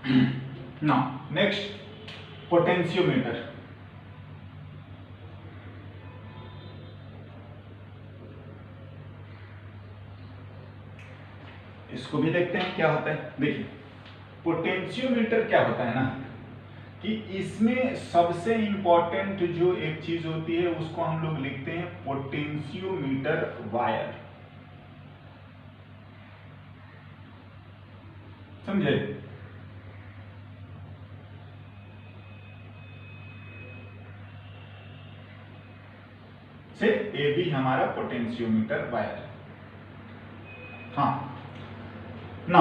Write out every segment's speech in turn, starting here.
Now next, potentiometer. इसको भी देखते हैं क्या होता है। देखिए, पोटेंशियोमीटर क्या होता है ना, कि इसमें सबसे इंपॉर्टेंट जो एक चीज होती है उसको हम लोग लिखते हैं पोटेंशियोमीटर वायर। समझे? से ये भी हमारा पोटेंशियोमीटर वायर है। हाँ ना,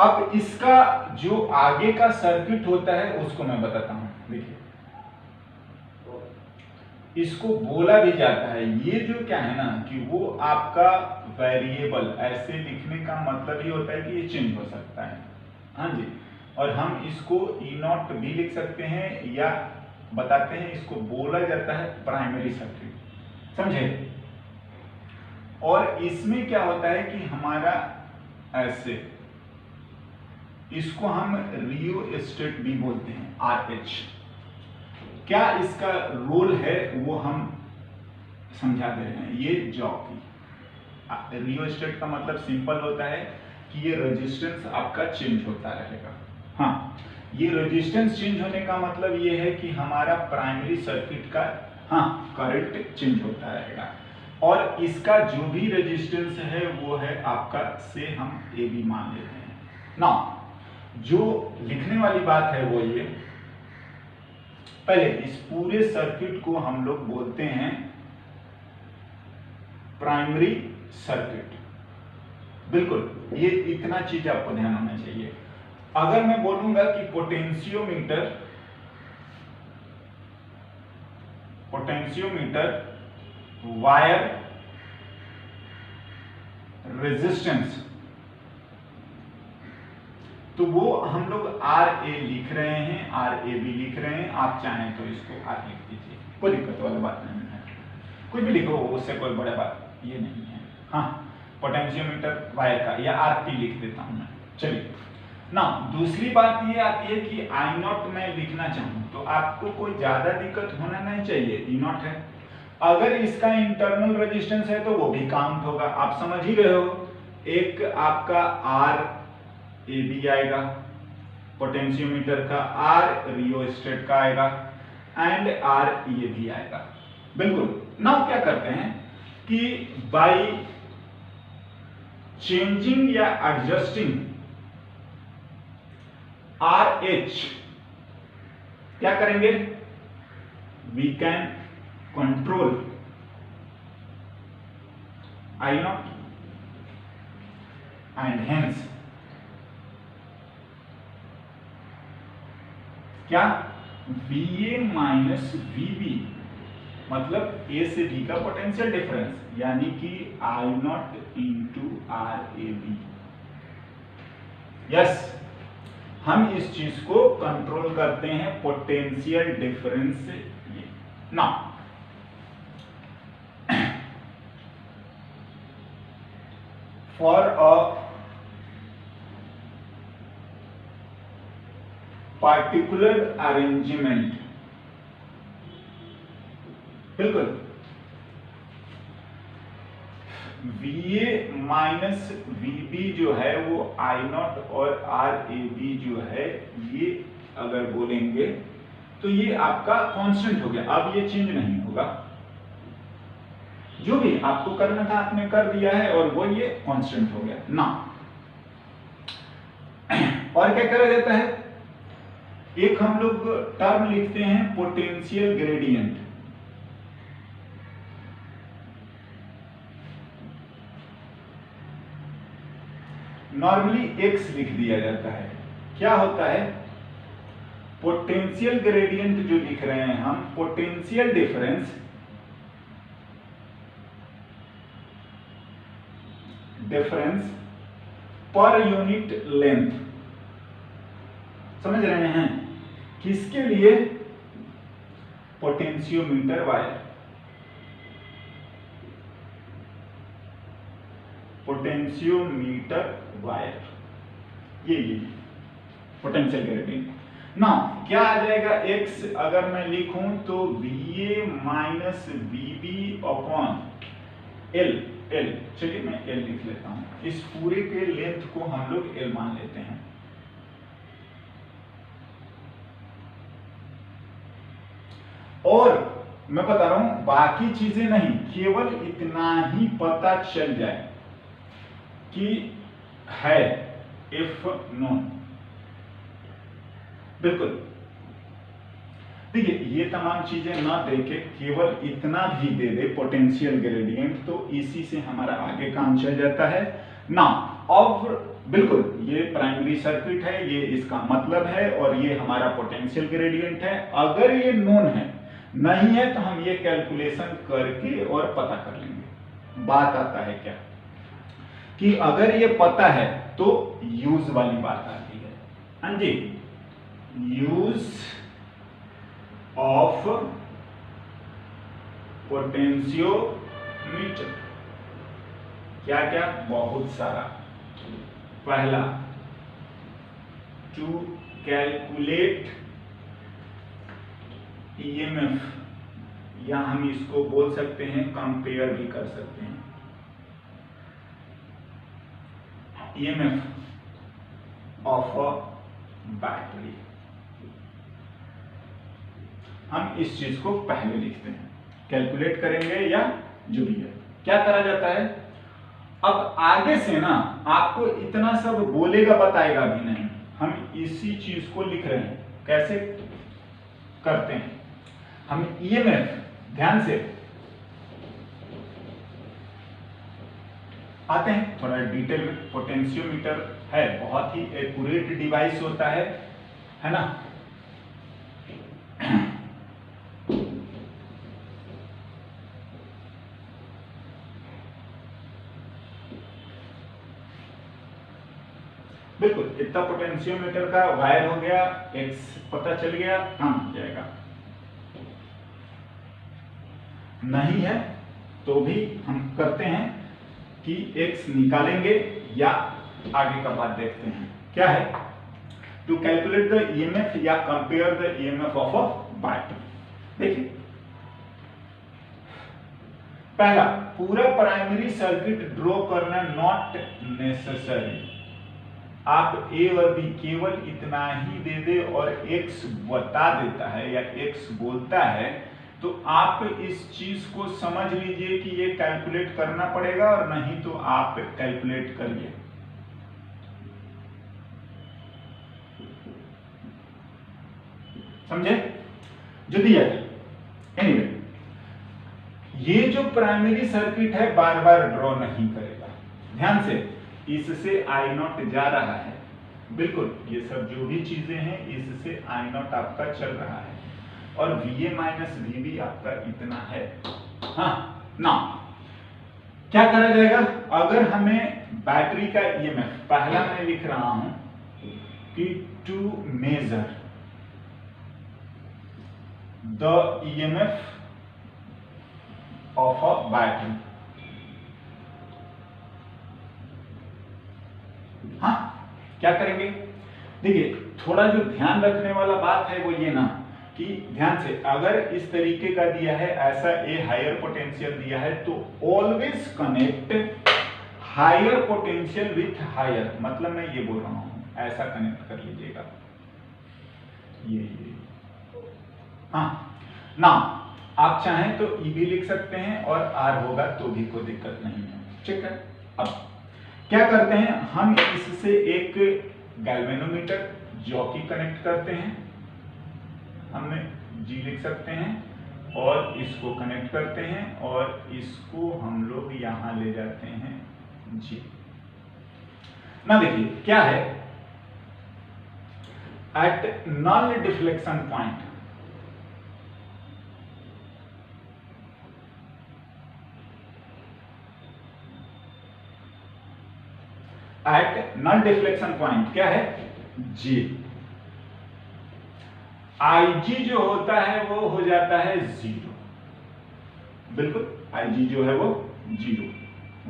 अब इसका जो आगे का सर्किट होता है उसको मैं बताता हूं। देखिए, इसको बोला भी जाता है, ये जो क्या है ना कि वो आपका वेरिएबल, ऐसे लिखने का मतलब ये होता है कि ये चेंज हो सकता है। हाँ जी, और हम इसको ई नॉट भी लिख सकते हैं, या बताते हैं इसको बोला जाता है प्राइमरी सर्किट। समझे? और इसमें क्या होता है कि हमारा ऐसे, इसको हम रियोस्टेट भी बोलते हैं, RH। क्या इसका रोल है वो हम समझा दे रहे हैं। ये जॉकी, रियोस्टेट का मतलब सिंपल होता है कि ये रेजिस्टेंस आपका चेंज होता रहेगा। हाँ, ये रेजिस्टेंस चेंज होने का मतलब ये है कि हमारा प्राइमरी सर्किट का करंट चेंज होता रहेगा, और इसका जो भी रेजिस्टेंस है वो है आपका, से हम AB मान लेते हैं ना। जो लिखने वाली बात है वो ये, पहले इस पूरे सर्किट को हम लोग बोलते हैं प्राइमरी सर्किट। बिल्कुल, ये इतना चीज आपको ध्यान होना चाहिए। अगर मैं बोलूंगा कि पोटेंशियोमीटर वायर रेजिस्टेंस, तो वो हम लोग RA लिख रहे हैं, RAB लिख रहे हैं। आप चाहें तो इसको R लिख दीजिए, कोई दिक्कत वाली बात नहीं है, कुछ भी लिखो, उससे कोई बड़ा बात ये नहीं है। हाँ, पोटेंशियोमीटर वायर का, या RP लिख देता हूं मैं। चलिए ना, दूसरी बात ये आती है कि I नॉट मैं लिखना चाहूं तो आपको कोई ज्यादा दिक्कत होना नहीं चाहिए। E नॉट है, अगर इसका इंटरनल रेजिस्टेंस है तो वो भी काउंट होगा। आप समझ ही रहे हो, एक आपका RAB आएगा पोटेंशियोमीटर का, R रियोस्टेट का आएगा, एंड RAB आएगा। बिल्कुल। नाउ क्या करते हैं कि बाय चेंजिंग या एडजस्टिंग RH, क्या करेंगे, we can control I naught, and hence क्या, VA माइनस VB, मतलब A से B का पोटेंशियल डिफरेंस, यानी कि I naught into RAB। Yes, हम इस चीज को कंट्रोल करते हैं पोटेंशियल डिफरेंस से। ना, फॉर अ पार्टिकुलर अरेंजमेंट, बिल्कुल, VA माइनस VB जो है वो I नॉट और RAB जो है, ये अगर बोलेंगे तो ये आपका कांस्टेंट हो गया। अब ये चेंज नहीं होगा, जो भी आपको करना था आपने कर दिया है, और वो ये कांस्टेंट हो गया ना। और क्या करा जाता है, एक हम लोग टर्म लिखते हैं पोटेंशियल ग्रेडियंट। नॉर्मली x लिख दिया जाता है। क्या होता है, पोटेंशियल ग्रेडियंट जो लिख रहे हैं हम, potential difference per unit length. समझ रहे हैं? किसके लिए? पोटेंशियोमीटर वायर, पोटेंशियोमीटर वायर, ये पोटेंशियल ग्रेडियंट। ना क्या आ जाएगा, x अगर मैं लिखूं तो VA minus VB upon L। चलिए मैं L लिख लेता हूं। इस पूरे के लेंथ को हम लोग L मान लेते हैं। और मैं बता रहा हूं बाकी चीजें नहीं, केवल इतना ही पता चल जाए कि है F नोन। बिल्कुल देखिए, ये तमाम चीजें ना देके केवल इतना भी दे दे पोटेंशियल ग्रेडियंट, तो इसी से हमारा आगे काम चल जाता है ना। अब बिल्कुल ये प्राइमरी सर्किट है, ये इसका मतलब है, और ये हमारा पोटेंशियल ग्रेडियंट है। अगर ये नोन है, नहीं है तो हम ये कैलकुलेशन करके और पता कर लेंगे। बात आता है क्या कि अगर ये पता है तो यूज वाली बात आती है। हाँ जी, यूज ऑफ पोटेंशियोमीटर क्या क्या, बहुत सारा। पहला, टू कैलकुलेट EMF, या हम इसको बोल सकते हैं कंपेयर भी कर सकते हैं, EMF ऑफ अ बैटरी। हम इस चीज को पहले लिखते हैं, कैलकुलेट करेंगे या जो भी है। क्या करा जाता है, अब आगे से ना आपको इतना सब बोलेगा बताएगा भी नहीं, हम इसी चीज को लिख रहे हैं। कैसे करते हैं हम EMF, ध्यान से आते हैं थोड़ा डिटेल में। पोटेंशियोमीटर है, बहुत ही एक्यूरेट डिवाइस होता है ना। बिल्कुल, इतना पोटेंशियोमीटर का वायर हो गया, x पता चल गया, काम हो जाएगा। नहीं है तो भी हम करते हैं कि x निकालेंगे या आगे का बात देखते हैं। क्या है, टू कैलकुलेट द EMF या compare the EMF of a battery. देखिए, पहला, पूरा प्राइमरी सर्किट ड्रॉ करना नॉट नेसेसरी। आप A और B केवल इतना ही दे दे और x बता देता है या x बोलता है, तो आप इस चीज को समझ लीजिए कि ये कैलकुलेट करना पड़ेगा, और नहीं तो आप कैलकुलेट करिए। समझे जो दिया है। एनीवे, ये जो प्राइमरी सर्किट है बार बार ड्रॉ नहीं करेगा। ध्यान से, इससे I0 जा रहा है। बिल्कुल, ये सब जो भी चीजें हैं इससे I0 आपका चल रहा है, और VA माइनस VB आपका इतना है। हाँ ना, क्या करा जाएगा, अगर हमें बैटरी का EMF, पहला मैं लिख रहा हूं कि to measure the EMF of a battery. हाँ, क्या करेंगे, देखिए थोड़ा जो ध्यान रखने वाला बात है वो ये ना कि ध्यान से, अगर इस तरीके का दिया है, ऐसा ए हायर पोटेंशियल दिया है, तो always connect higher potential with higher. मतलब मैं ये बोल रहा हूं, ऐसा कनेक्ट कर लीजिएगा, ये हाँ ना। आप चाहें तो EB लिख सकते हैं और R होगा तो भी कोई दिक्कत नहीं है। ठीक है, अब क्या करते हैं, हम इससे एक गैल्वेनोमीटर जॉकी कनेक्ट करते हैं, हमें G लिख सकते हैं, और इसको कनेक्ट करते हैं, और इसको हम लोग यहां ले जाते हैं G। ना देखिए क्या है, at null deflection point, at null deflection point क्या है, G। IG जो होता है वो हो जाता है 0। बिल्कुल, IG जो है वो 0,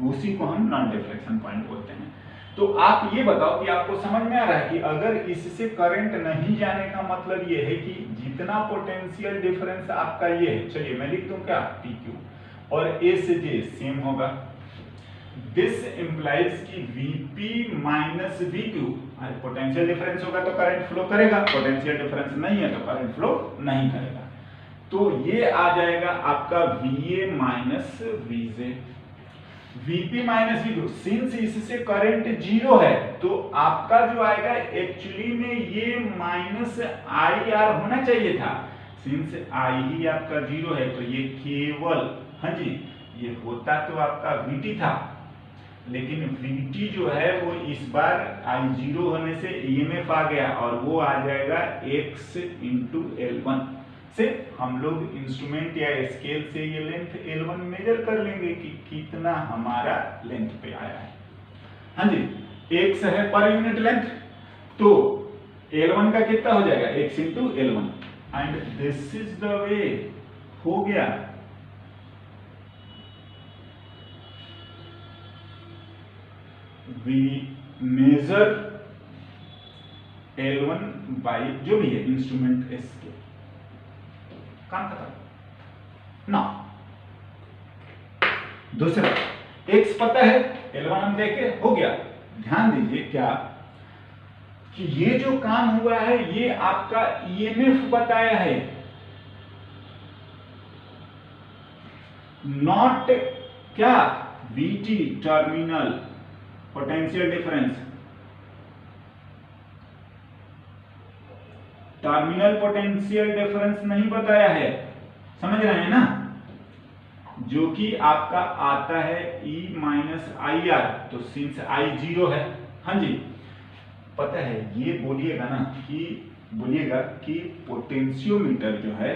उसी को हम नॉन डिफ्लेक्शन पॉइंट बोलते हैं। तो आप ये बताओ कि आपको समझ में आ रहा है कि अगर इससे करंट नहीं जाने का मतलब ये है कि जितना पोटेंशियल डिफरेंस आपका ये है, चलिए मैं लिख दूं क्या, PQ, और A से J सेम होगा। दिस इंप्लाइज कि VP minus VQ, potential difference होगा तो करंट फ्लो करेगा, पोटेंशियल डिफरेंस नहीं है तो करंट फ्लो नहीं करेगा। तो ये आ जाएगा आपका VA minus VJ। VP minus VQ, since इससे करंट जीरो है तो आपका जो आएगा एक्चुअली में ये माइनस IR होना चाहिए था। सिंस I ही आपका जीरो है तो ये केवल, हाँ जी, ये होता तो आपका VT था, लेकिन VT जो है वो इस बार I जीरो होने से EMF आ गया और वो आ जाएगा X इंटू L1 से। हम लोग इंस्ट्रूमेंट या स्केल से ये लेंथ L1 मेजर कर लेंगे कि कितना हमारा लेंथ पे आया है। हाँ जी, X है पर यूनिट लेंथ, तो L1 का कितना हो जाएगा, X into L1, and this is the way, हो गया। We measure L1 बाई जो भी है इंस्ट्रूमेंट स्केल, काम खत्म ना। दूसरा X पता है, L1 हम देखे, हो गया। ध्यान दीजिए क्या कि ये जो काम हुआ है ये आपका EMF बताया है, नॉट क्या, VT terminal potential difference, terminal potential difference नहीं बताया है, समझ रहे हैं ना, जो कि आपका आता है E माइनस IR, तो सिंस I जीरो है, हाँ जी, पता है ये बोलिएगा ना कि बोलिएगा कि पोटेंशियोमीटर जो है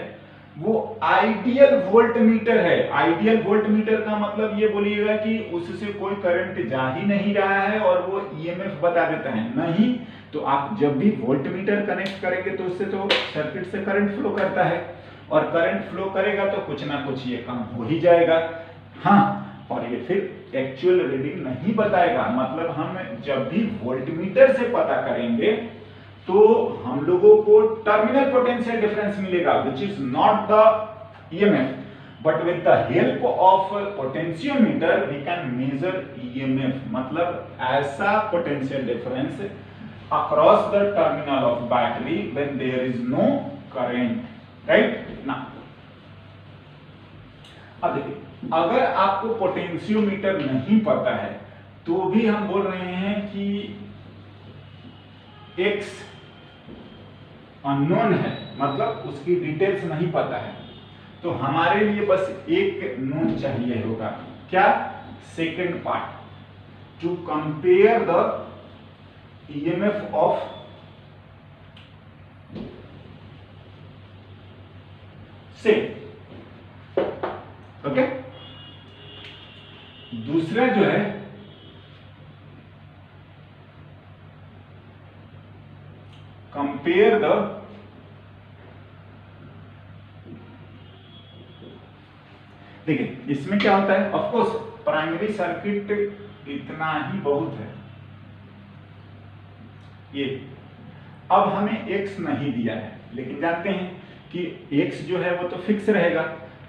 वो आइडियल वोल्टमीटर है। आइडियल वोल्टमीटर का मतलब ये बोलिएगा कि उससे कोई करंट जा ही नहीं रहा है और वो EMF बता देता है, नहीं तो आप जब भी वोल्टमीटर कनेक्ट करेंगे तो उससे तो सर्किट से करंट फ्लो करता है, और करंट फ्लो करेगा तो कुछ ना कुछ ये काम हो ही जाएगा। हाँ, और ये फिर एक्चुअल रीडिंग नहीं बताएगा, मतलब हम जब भी वोल्टमीटर से पता करेंगे तो हम लोगों को टर्मिनल पोटेंशियल डिफरेंस मिलेगा, which is not the EMF, but with the help of potentiometer we can measure EMF, मतलब ऐसा potential difference across the terminal of battery when there is no current, right ना। अब देखिए, अगर आपको potentiometer नहीं पता है तो भी हम बोल रहे हैं कि X अननोन है, मतलब उसकी डिटेल्स नहीं पता है, तो हमारे लिए बस एक नोन चाहिए होगा, क्या, second part, to compare the EMF of same, okay. दूसरा जो है कंपेयर द देखिए इसमें क्या होता है, ऑफ कोर्स प्राइमरी सर्किट इतना ही बहुत है, ये अब हमें X नहीं दिया है, लेकिन जानते हैं कि X जो है वो तो फिक्स रहेगा।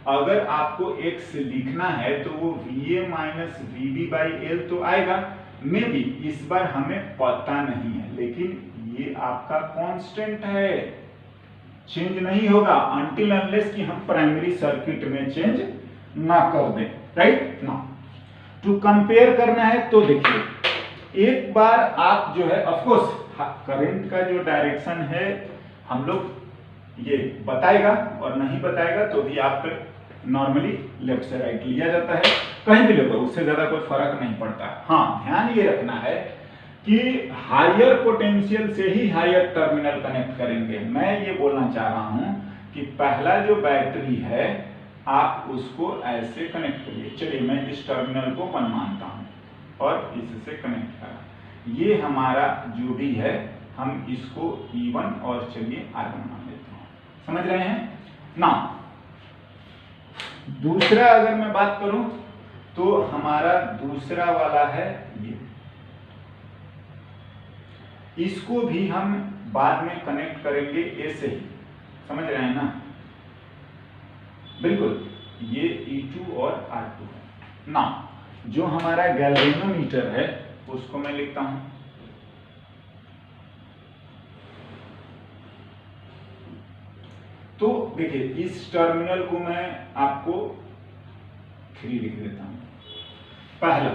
अगर आपको X लिखना है तो वो VA minus VB by L तो आएगा, मे बी इस बार हमें पता नहीं है, लेकिन ये आपका कांस्टेंट है, चेंज नहीं होगा अनटिल अनलेस कि हम प्राइमरी सर्किट में चेंज ना कर दें, राइट ना। टू कंपेयर करना है तो देखिए एक बार आप जो है ऑफ कोर्स करंट का जो डायरेक्शन है हम लोग ये बताएगा, और नहीं बताएगा तो भी आप नॉर्मली लेफ्ट से राइट लिया जाता है, कहीं भी लोगे उससे ज्यादा कोई फर्क नहीं पड़ता। हाँ, ध्यान ये रखना है कि हायर पोटेंशियल से ही हायर टर्मिनल कनेक्ट करेंगे। मैं ये बोलना चाह रहा हूं कि पहला जो बैटरी है आप उसको ऐसे कनेक्ट करिए, चलिए मैं इस टर्मिनल को 1 मानता हूं और इससे कनेक्ट करा, ये हमारा जो भी है हम इसको E1 और चलिए R1 मान लेते हैं, समझ रहे हैं ना। दूसरा अगर मैं बात करूं तो हमारा दूसरा वाला है ये, इसको भी हम बाद में कनेक्ट करेंगे ए से ही, समझ रहे हैं ना? बिल्कुल, ये E2 और R2 है ना। जो हमारा गैल्वेनोमीटर है उसको मैं लिखता हूं, तो देखिए इस टर्मिनल को मैं आपको 3 लिख देता हूं। पहला,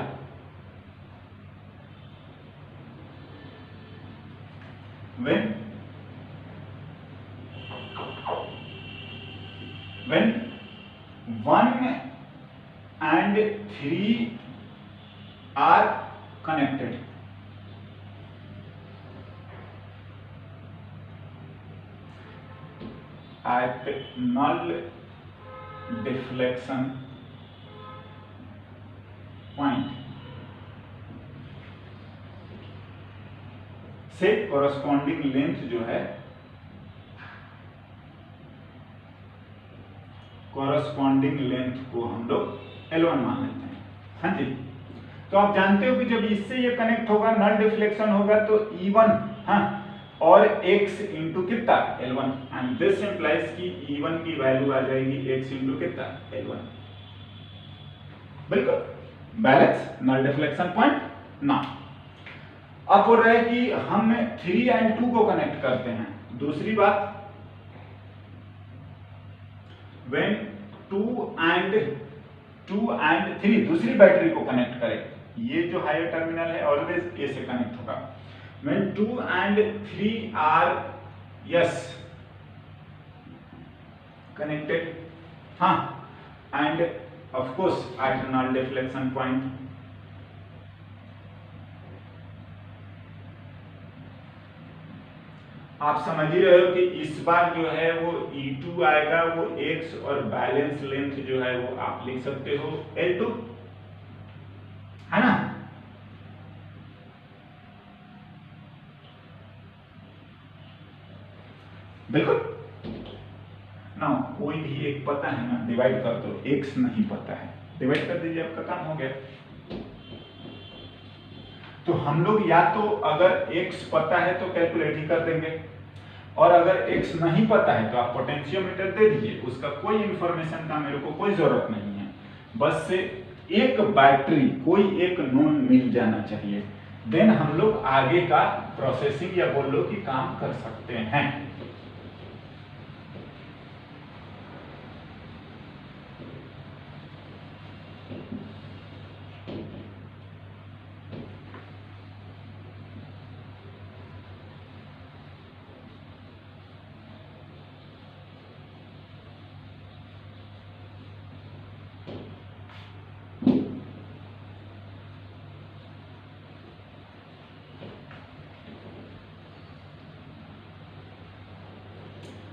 when 1 and 3 are connected, at null deflection point से corresponding लेंथ जो है, corresponding लेंथ को हम लोग L1 मान लेते हैं। हाँ जी, तो आप जानते हो कि जब इससे ये कनेक्ट होगा, नल डिफ्लेक्शन होगा, तो E1 हाँ और x इंटू कितना L1, एंड दिस इंप्लाइज कि E1 की वैल्यू आ जाएगी x इंटू कितना L1। बिल्कुल बैलेंस नल डिफ्लेक्शन पॉइंट ना। अब बोल रहा है कि हम 3 एंड 2 को कनेक्ट करते हैं। दूसरी बात, when 2 and 3 दूसरी बैटरी को कनेक्ट करें, ये जो हायर टर्मिनल है ऑलवेज ए से कनेक्ट होगा। When 2 and 3 are yes connected, हाँ, and of course at null deflection point, आप समझ ही रहे हो कि इस बार जो है वो E2 आएगा, वो x और बैलेंस लेंथ जो है वो आप लिख सकते हो L2, है ना? बिल्कुल ना, कोई भी एक पता है ना, डिवाइड कर दो, x नहीं पता है, डिवाइड कर दीजिए, आपका काम हो गया। तो हम लोग या तो अगर x पता है तो कैलकुलेट ही कर देंगे, और अगर x नहीं पता है तो आप पोटेंशियोमीटर दे दीजिए, उसका कोई इंफॉर्मेशन का मेरे को कोई जरूरत नहीं है, बस से एक बैटरी कोई एक नोन मिल जाना चाहिए, देन हम लोग आगे का प्रोसेसिंग या बोल लो कि काम कर सकते हैं।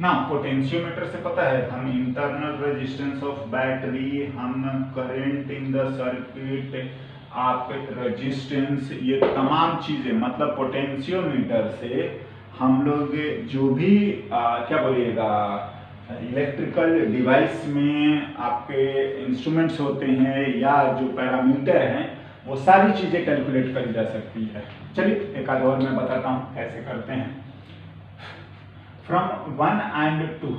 ना पोटेंशियोमीटर से पता है हम इंटरनल रेजिस्टेंस ऑफ बैटरी, हम करंट इन द सर्किट, आप रेजिस्टेंस, ये तमाम चीजें, मतलब पोटेंशियोमीटर से हम लोग जो भी क्या बोलिएगा इलेक्ट्रिकल डिवाइस में आपके इंस्ट्रूमेंट्स होते हैं या जो पैरामीटर हैं, वो सारी चीजें कैलकुलेट करी जा सकती है। चलिए एक आध और मैं बताता हूँ कैसे करते हैं। फ्रॉम 1 and 2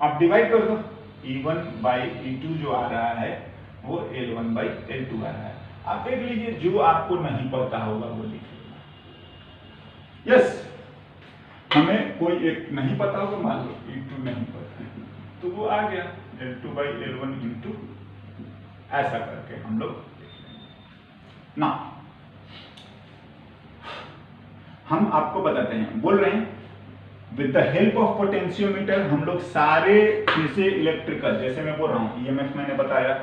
आप डिवाइड कर दो, E1 by E2 जो आ रहा है वो L1 by L2 आ रहा है। आप देख लीजिए, जो आपको नहीं पता होगा वो लिख लीजिए। यस, हमें कोई एक नहीं पता होगा, मान लो E2 नहीं पता है, तो वो आ गया L2 by L1 इंटू, ऐसा करके हम लोग ना, हम आपको बताते हैं, बोल रहे हैं with the help of potentiometer हम लोग सारे चीजें इलेक्ट्रिकल, जैसे मैं बोल रहा हूँ ईएमएफ मैंने बताया,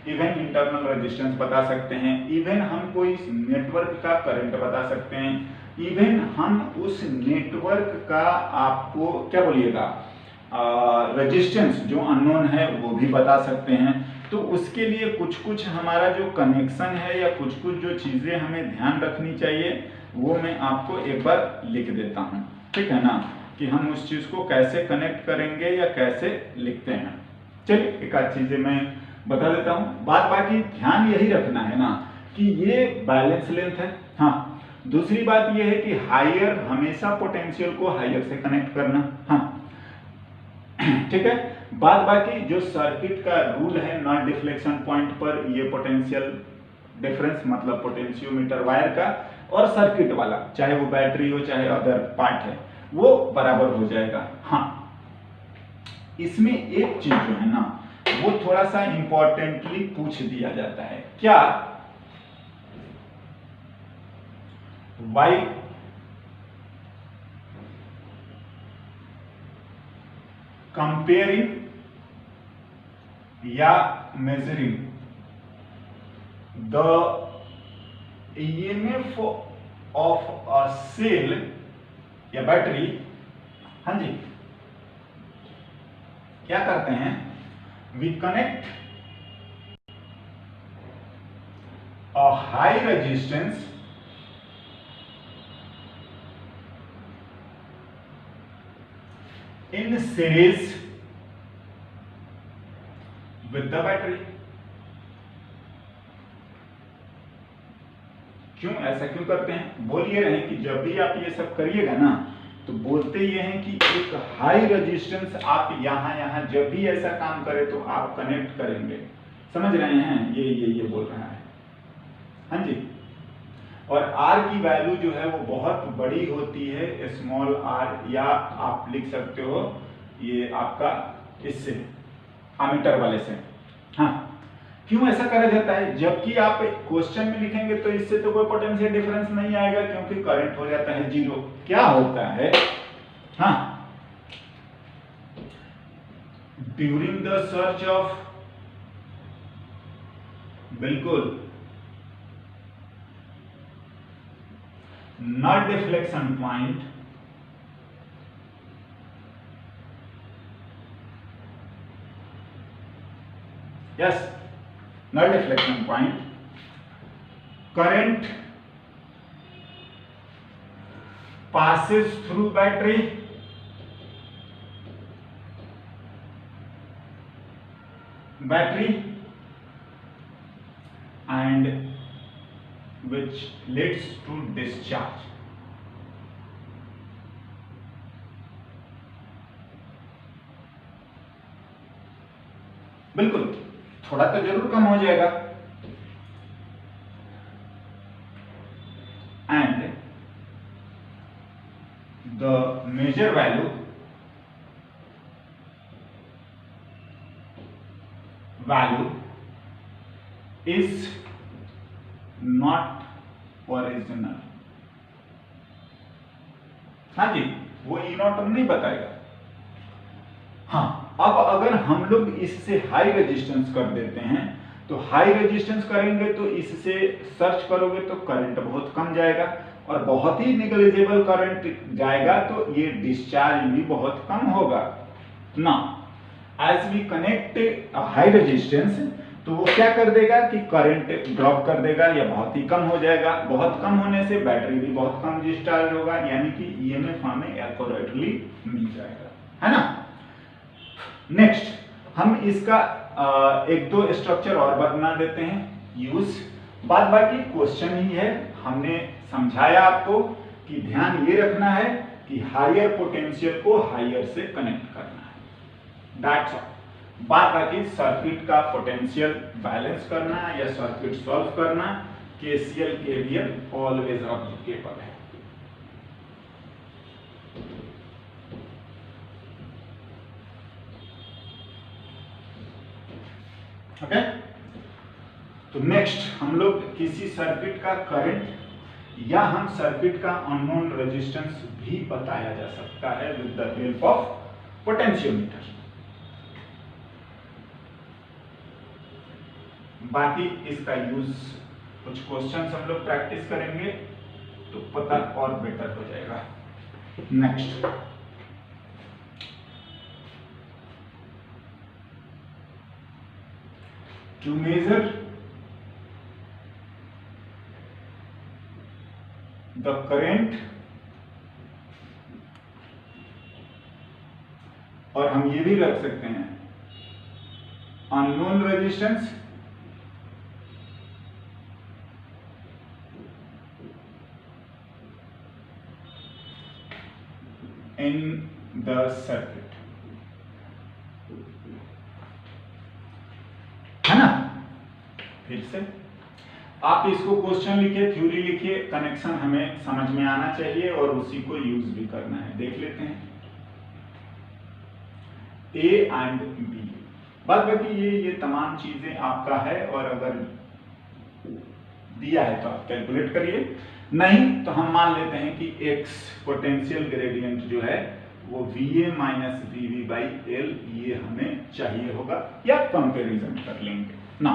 इवन इंटरनल रेजिस्टेंस बता सकते हैं, इवन हम कोई नेटवर्क का करंट बता सकते हैं, इवन हम उस नेटवर्क का आपको क्या बोलिएगा रेजिस्टेंस जो अननोन है वो भी बता सकते हैं। तो उसके लिए कुछ कुछ हमारा जो कनेक्शन है या कुछ कुछ जो चीजें हमें ध्यान रखनी चाहिए वो मैं आपको एक बार लिख देता हूँ, ठीक है ना, कि हम उस चीज को कैसे कनेक्ट करेंगे या कैसे लिखते हैं। चलिए एक आध चीजें मैं बता देता हूँ। बात बाकी ध्यान यही रखना है ना कि ये बैलेंस लेंथ है। हाँ, दूसरी बात ये है कि हायर हमेशा पोटेंशियल को हायर से कनेक्ट करना। हाँ, ठीक है। बाद बाकी जो सर्किट का रूल है नॉन डिफ्लेक्शन पॉइंट पर ये पोटेंशियल डिफरेंस मतलब पोटेंशियोमीटर वायर का और सर्किट वाला, चाहे वो बैटरी हो चाहे अदर पार्ट है, वो बराबर हो जाएगा। हाँ, इसमें एक चीज जो है ना वो थोड़ा सा इंपॉर्टेंटली पूछ दिया जाता है, क्या वाई कंपेयरिंग या measuring the EMF of a cell या बैटरी, हाँ जी, क्या करते हैं, we connect a high resistance in series with the battery। क्यों ऐसा क्यों करते हैं, बोल ये रहे कि जब भी आप ये सब करिएगा ना तो बोलते ये हैं कि एक हाई रेजिस्टेंस आप यहां जब भी ऐसा काम करें तो आप कनेक्ट करेंगे, समझ रहे हैं, ये बोल रहा है। हाँ जी, और R की वैल्यू जो है वो बहुत बड़ी होती है, स्मॉल r, या आप लिख सकते हो ये आपका इससे एमीटर वाले से। हाँ, क्यों ऐसा करा जाता है, जबकि आप क्वेश्चन में लिखेंगे तो इससे तो कोई पोटेंशियल डिफरेंस नहीं आएगा क्योंकि करंट हो जाता है जीरो। क्या होता है, हाँ, ड्यूरिंग द सर्च ऑफ, बिल्कुल, null deflection point yes, null deflection point, current passes through battery and which leads to discharge। बिल्कुल, थोड़ा तो जरूर कम हो जाएगा। And the measure value is not original. हाँ जी, वो ई नॉट नहीं बताएगा। हाँ, अब अगर हम लोग इससे हाई रेजिस्टेंस कर देते हैं तो हाई रेजिस्टेंस करेंगे तो इससे सर्च करोगे तो करंट बहुत कम जाएगा, और बहुत ही निगलिजिबल करंट जाएगा तो ये डिस्चार्ज भी बहुत कम होगा ना। As we connect high resistance तो वो क्या कर देगा कि करंट ड्रॉप कर देगा या बहुत ही कम हो जाएगा। बहुत कम होने से बैटरी भी बहुत कम डिस्चार्ज होगा, यानी कि ईएमएफ हमें एक्यूरेटली मिल जाएगा, है ना। नेक्स्ट हम इसका एक दो स्ट्रक्चर और बना देते हैं यूज, बाद बाकी क्वेश्चन ही है। हमने समझाया आपको कि ध्यान ये रखना है कि हायर पोटेंशियल को हायर से कनेक्ट करना है, दैट्स ऑल। बात बाकी सर्किट का पोटेंशियल बैलेंस करना या सर्किट सॉल्व करना, केसीएल केवीएल ऑलवेज एप्लीकेबल है। ओके, तो नेक्स्ट हम लोग किसी सर्किट का करंट या हम सर्किट का अननोन रेजिस्टेंस भी बताया जा सकता है with the help of potentiometer. बाकी इसका यूज कुछ क्वेश्चंस हम लोग प्रैक्टिस करेंगे तो पता और बेटर हो जाएगा। Next, to measure the current, और हम ये भी रख सकते हैं unknown resistance in the circuit, है ना। फिर से आप इसको क्वेश्चन लिखिए, थ्योरी लिखिए, कनेक्शन हमें समझ में आना चाहिए और उसी को यूज भी करना है। देख लेते हैं ए एंड बी, बाद बाकी ये तमाम चीजें आपका है, और अगर दिया है तो आप कैलकुलेट करिए, नहीं तो हम मान लेते हैं कि एक्स पोटेंशियल ग्रेडियंट जो है वो VA minus VB by L ये हमें चाहिए होगा, या कंपैरिजन कर लेंगे ना।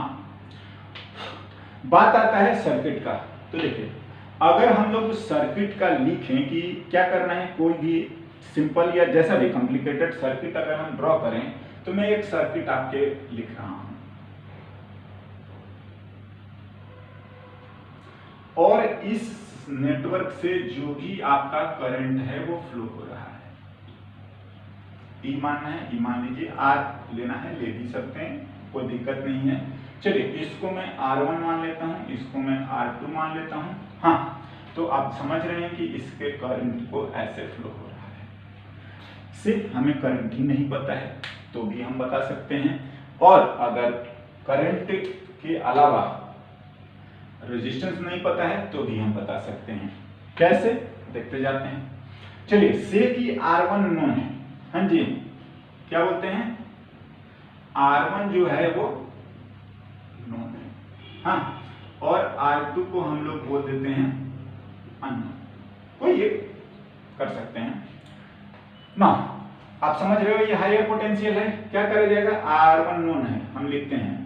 बात आता है सर्किट का, तो देखिए अगर हम लोग सर्किट का लिखें कि क्या करना है, कोई भी सिंपल या जैसा भी कॉम्प्लिकेटेड सर्किट अगर हम ड्रॉ करें, तो मैं एक सर्किट आपके लिख रहा हूं, और इस नेटवर्क से जो भी आपका करंट है वो फ्लो हो रहा है। ई मानना है, ई मान लीजिए, आर लेना है ले भी सकते हैं, कोई दिक्कत नहीं है। चलिए इसको मैं R1 मान लेता हूं, इसको मैं R2 मान लेता हूं। हाँ, तो आप समझ रहे हैं कि इसके करंट को ऐसे फ्लो हो रहा है। सिर्फ हमें करंट ही नहीं पता है तो भी हम बता सकते हैं, और अगर करंट के अलावा रेजिस्टेंस नहीं पता है तो भी हम बता सकते हैं। कैसे, देखते जाते हैं। चलिए से कि R1 नोन है, हाँ जी, क्या बोलते हैं, R1 जो है वो नोन है, हाँ, और R2 को हम लोग बोल देते हैं अननोन, कोई ये कर सकते हैं ना। आप समझ रहे हो ये हायर पोटेंशियल है, क्या करा जाएगा, R1 नोन है, हम लिखते हैं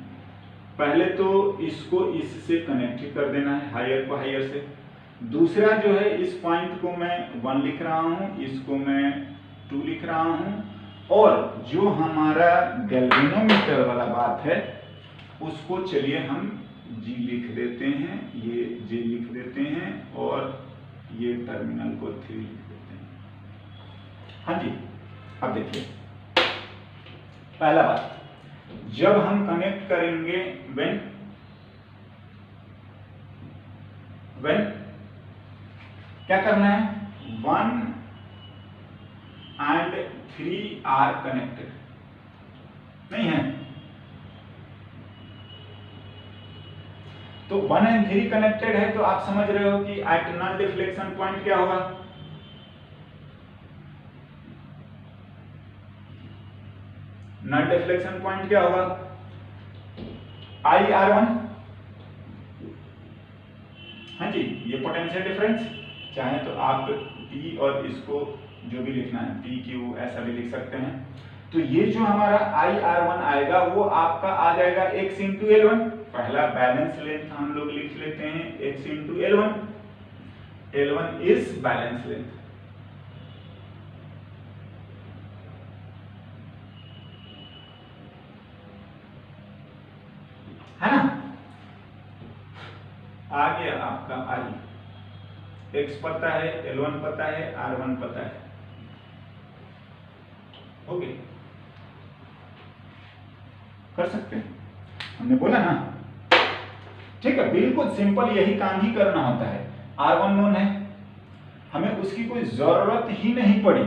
पहले तो इसको इससे कनेक्ट कर देना है, हायर को हायर से। दूसरा जो है इस पॉइंट को मैं 1 लिख रहा हूं, इसको मैं 2 लिख रहा हूं, और जो हमारा गैल्वेनोमीटर वाला बात है उसको चलिए हम G लिख देते हैं, ये J लिख देते हैं, और ये टर्मिनल को 3 लिख देते हैं। हाँ जी, अब देखिए पहला बात, जब हम कनेक्ट करेंगे व्हेन क्या करना है, 1 and 3 आर कनेक्टेड, नहीं है तो 1 and 3 कनेक्टेड है, तो आप समझ रहे हो कि एट नल डिफ्लेक्शन पॉइंट क्या होगा, नल डिफ्लेक्शन पॉइंट क्या होगा, IR1, हाँ जी, ये पोटेंशियल डिफरेंस, चाहे तो आप P और इसको जो भी लिखना है PQ ऐसा भी लिख सकते हैं। तो ये जो हमारा IR1 आएगा वो आपका आ जाएगा x इंटू L1, पहला बैलेंस लेंथ हम लोग लिख लेते हैं x into L1, L1 is balance length, है ना। आ गया आपका I, x पता है, L1 पता है, R1 पता है, ओके, कर सकते हैं, हमने बोला ना, ठीक है, बिल्कुल सिंपल यही काम ही करना होता है। R1 नोन है, हमें उसकी कोई जरूरत ही नहीं पड़ी,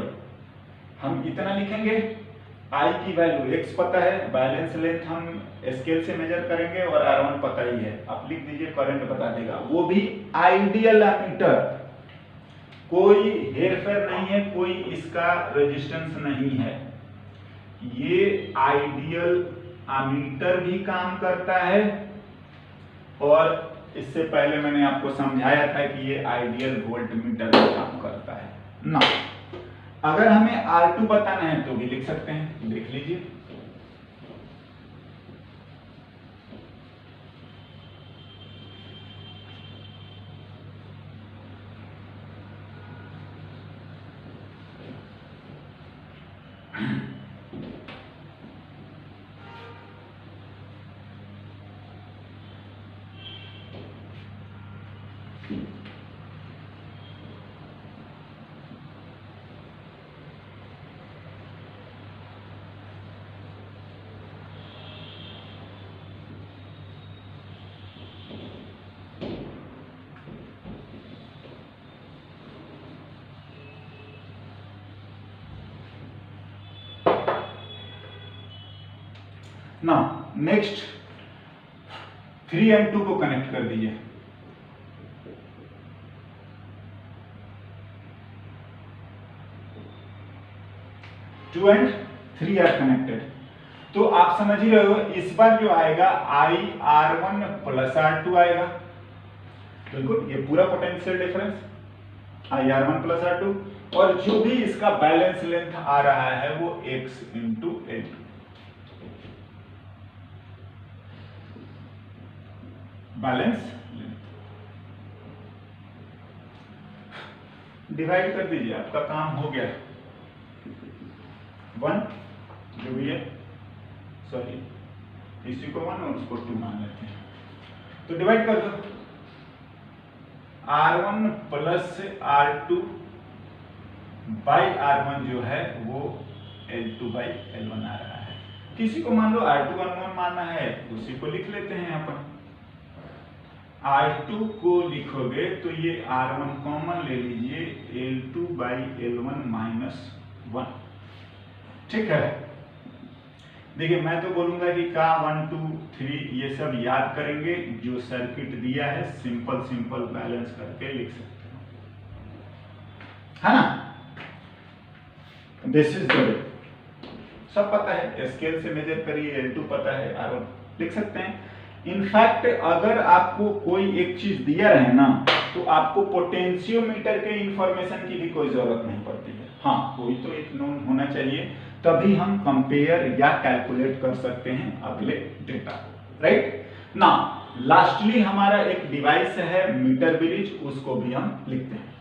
हम इतना लिखेंगे, I की वैल्यू x पता है, बैलेंस लेंथ हम स्केल से मेजर करेंगे, और R1 पता ही है, आप लिख दीजिए करंट बता देगा, वो भी आइडियल एमीटर, कोई हेरफेर नहीं है, कोई इसका रेजिस्टेंस नहीं है, ये आइडियल एमीटर भी काम करता है, और इससे पहले मैंने आपको समझाया था कि ये आइडियल वोल्टमीटर भी काम करता है ना। अगर हमें R2 बताना है तो भी लिख सकते हैं, देख लीजिए, ना नेक्स्ट 3 and 2 को कनेक्ट कर दीजिए। टू एंड 3 आर कनेक्टेड, तो आप समझ ही रहे हो इस बार जो आएगा IR1 प्लस R2 आएगा। बिल्कुल, ये पूरा potential difference IR1 plus R2, और जो भी इसका बैलेंस लेंथ आ रहा है वो X into L2, balance length. Divide कर दीजिए, आपका काम हो गया। 1 जो भी है, सॉरी इसी को 1 और उसको 2 मान लेते हैं, तो डिवाइड कर दो। R1 plus R2 by R1 जो है वो L2 बाई L1 आ रहा है। किसी को मान लो R2 अननोन मानना है, उसी को लिख लेते हैं यहाँ पर। R2 को लिखोगे तो ये R1 कॉमन ले लीजिए, L2 बाई L1 माइनस 1। ठीक है, देखिए मैं तो बोलूंगा कि का 1 2 3 ये सब याद करेंगे, जो सर्किट दिया है सिंपल सिंपल बैलेंस करके लिख सकते हो, है ना। दिस इज द वे, सब पता है, स्केल से मेजर करिए, L2 पता है, R1 लिख सकते हैं। इनफैक्ट अगर आपको कोई एक चीज दिया रहे ना, तो आपको पोटेंशियोमीटर के इंफॉर्मेशन की भी कोई जरूरत नहीं पड़ती है। हाँ, कोई तो एक नोन होना चाहिए, तभी हम कंपेयर या कैलकुलेट कर सकते हैं अगले डेटा को, राइट ना। लास्टली हमारा एक डिवाइस है मीटर ब्रिज, उसको भी हम लिखते हैं।